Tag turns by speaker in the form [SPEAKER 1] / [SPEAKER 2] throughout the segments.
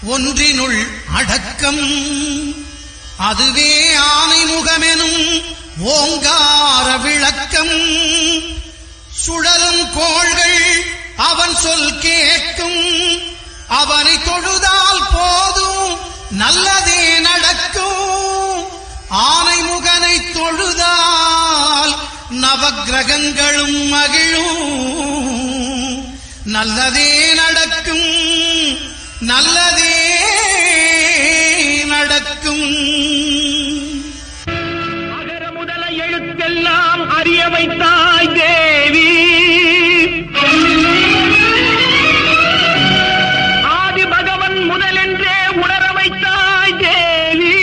[SPEAKER 1] ஒன்றினுள் அடக்கம் அதுவே ஆனைமுகமெனும் ஓங்கார விளக்கம். சுழலும் கோள்கள் அவன் சொல் கேட்கும், அவனை தொழுதால் போதும் நல்லதே நடக்கும். ஆனைமுகனை தொழுதால் நவக்கிரகங்களும் மகிழும். நல்லதே நடக்கும், நல்லதே நடக்கும்.
[SPEAKER 2] அகர முதல எழுத்தெல்லாம் அறிய வைத்தாய் தேவி, ஆதி பகவன் முதலென்றே உணர வைத்தாய் தேவி.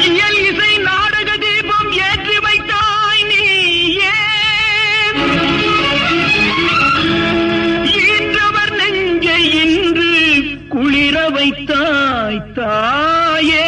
[SPEAKER 2] இயல் இசை நாடக தீபம் ஏற்றி வைத்தாய் நீயே. ஈன்றவர் நெஞ்சை இன்று குளிர வைத்தாய் தாயே.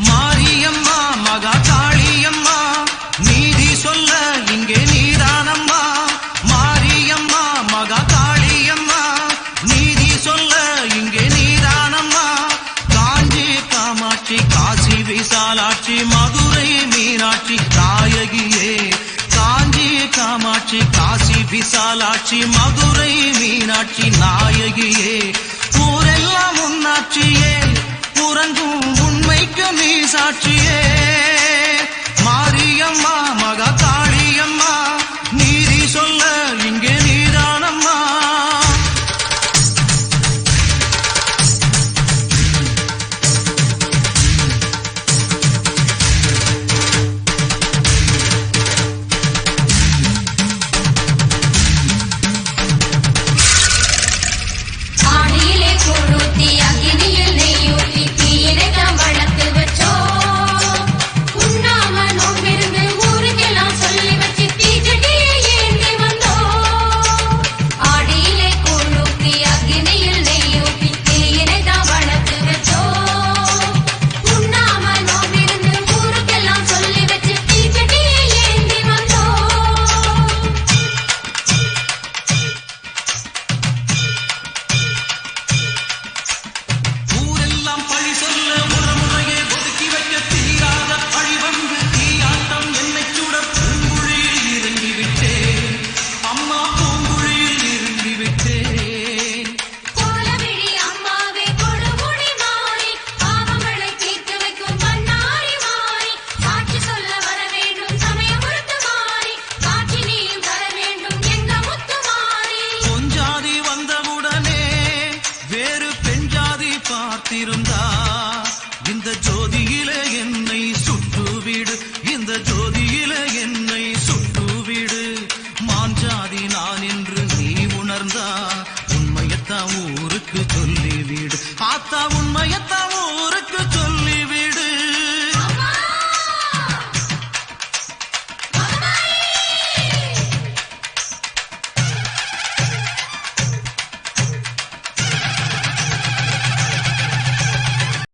[SPEAKER 1] மாரியம்மா மகா காளியம்மா நீதி சொல்ல இங்கே நீதானம்மா. மாரியம்மா மகா காளியம்மா நீதி சொல்ல இங்கே நீதானம்மா. காஞ்சி காமாட்சி காசி விசாலாட்சி மதுரை மீனாட்சி நாயகியே. காஞ்சி காமாட்சி காசி விசாலாட்சி மதுரை மீனாட்சி நாயகியே. ஊரெல்லாம் உன்னாட்சியே, உறங்கும் உண்மைக்கு நீ சாட்சியே.